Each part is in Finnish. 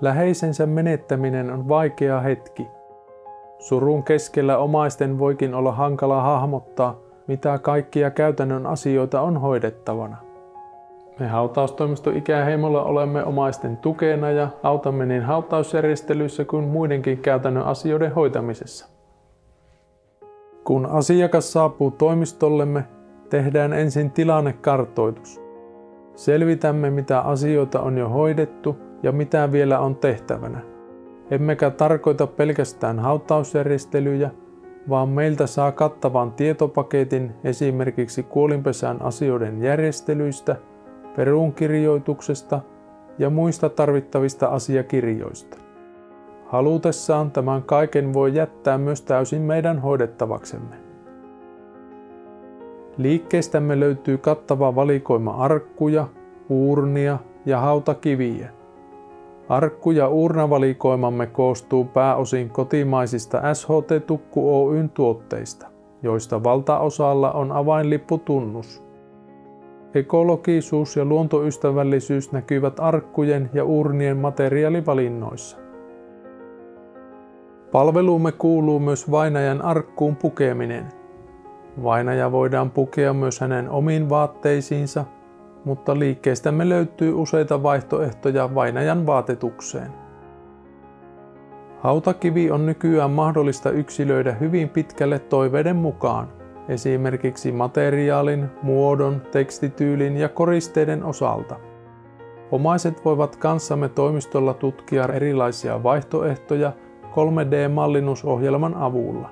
Läheisensä menettäminen on vaikea hetki. Surun keskellä omaisten voikin olla hankala hahmottaa, mitä kaikkia käytännön asioita on hoidettavana. Me hautaustoimisto Ikäheimolla olemme omaisten tukena ja autamme niin hautausjärjestelyissä kuin muidenkin käytännön asioiden hoitamisessa. Kun asiakas saapuu toimistollemme, tehdään ensin tilannekartoitus. Selvitämme, mitä asioita on jo hoidettu ja mitä vielä on tehtävänä. Emmekä tarkoita pelkästään hautausjärjestelyjä, vaan meiltä saa kattavan tietopaketin esimerkiksi kuolinpesän asioiden järjestelyistä, peruunkirjoituksesta ja muista tarvittavista asiakirjoista. Halutessaan tämän kaiken voi jättää myös täysin meidän hoidettavaksemme. Liikkeestämme löytyy kattava valikoima arkkuja, uurnia ja hautakiviä. Arkku- ja uurnavalikoimamme koostuu pääosin kotimaisista SHT Tukku Oyn tuotteista, joista valtaosalla on avainlipputunnus. Ekologisuus ja luontoystävällisyys näkyvät arkkujen ja uurnien materiaalivalinnoissa. Palveluumme kuuluu myös vainajan arkkuun pukeminen. Vainaja voidaan pukea myös hänen omiin vaatteisiinsa, mutta liikkeestämme löytyy useita vaihtoehtoja vainajan vaatetukseen. Hautakivi on nykyään mahdollista yksilöidä hyvin pitkälle toiveiden mukaan, esimerkiksi materiaalin, muodon, tekstityylin ja koristeiden osalta. Omaiset voivat kanssamme toimistolla tutkia erilaisia vaihtoehtoja 3D-mallinnusohjelman avulla.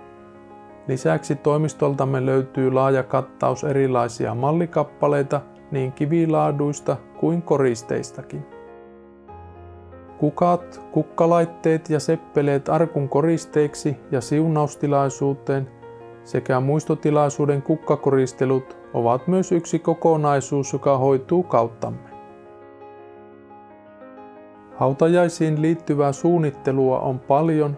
Lisäksi toimistoltamme löytyy laaja kattaus erilaisia mallikappaleita niin kivilaaduista kuin koristeistakin. Kukat, kukkalaitteet ja seppeleet arkun koristeiksi ja siunaustilaisuuteen sekä muistotilaisuuden kukkakoristelut ovat myös yksi kokonaisuus, joka hoituu kauttamme. Hautajaisiin liittyvää suunnittelua on paljon,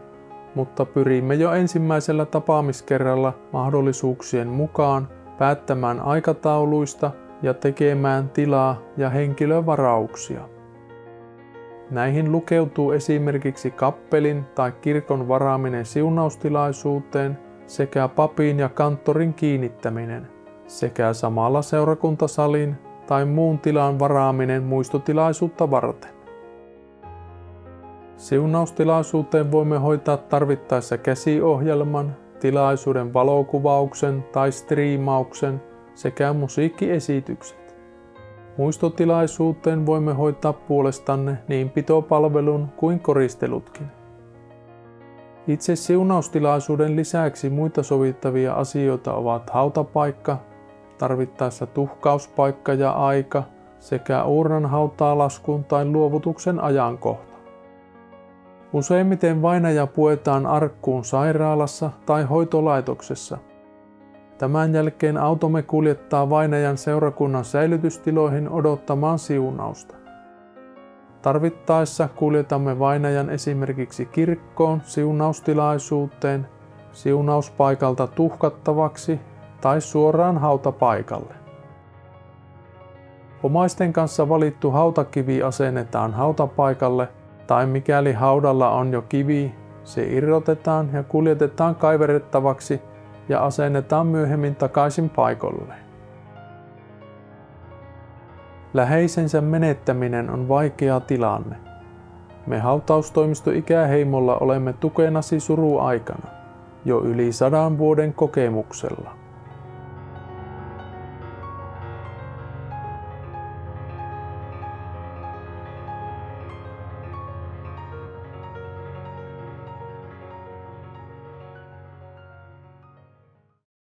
mutta pyrimme jo ensimmäisellä tapaamiskerralla mahdollisuuksien mukaan päättämään aikatauluista ja tekemään tilaa ja henkilövarauksia. Näihin lukeutuu esimerkiksi kappelin tai kirkon varaaminen siunaustilaisuuteen sekä papin ja kanttorin kiinnittäminen sekä samalla seurakuntasalin tai muun tilan varaaminen muistotilaisuutta varten. Siunaustilaisuuteen voimme hoitaa tarvittaessa käsiohjelman, tilaisuuden valokuvauksen tai striimauksen sekä musiikkiesitykset. Muistotilaisuuteen voimme hoitaa puolestanne niin pitopalvelun kuin koristelutkin. Itse siunaustilaisuuden lisäksi muita sovittavia asioita ovat hautapaikka, tarvittaessa tuhkauspaikka ja aika sekä uurnan hautaalaskun tai luovutuksen ajankohta. Useimmiten vainaja puetaan arkkuun sairaalassa tai hoitolaitoksessa. Tämän jälkeen automme kuljettaa vainajan seurakunnan säilytystiloihin odottamaan siunausta. Tarvittaessa kuljetamme vainajan esimerkiksi kirkkoon siunaustilaisuuteen, siunauspaikalta tuhkattavaksi tai suoraan hautapaikalle. Omaisten kanssa valittu hautakivi asennetaan hautapaikalle tai mikäli haudalla on jo kivi, se irrotetaan ja kuljetetaan kaiverrettavaksi ja asennetaan myöhemmin takaisin paikoilleen. Läheisensä menettäminen on vaikea tilanne. Me hautaustoimisto Ikäheimolla olemme tukenasi suruaikana, jo yli 100 vuoden kokemuksella.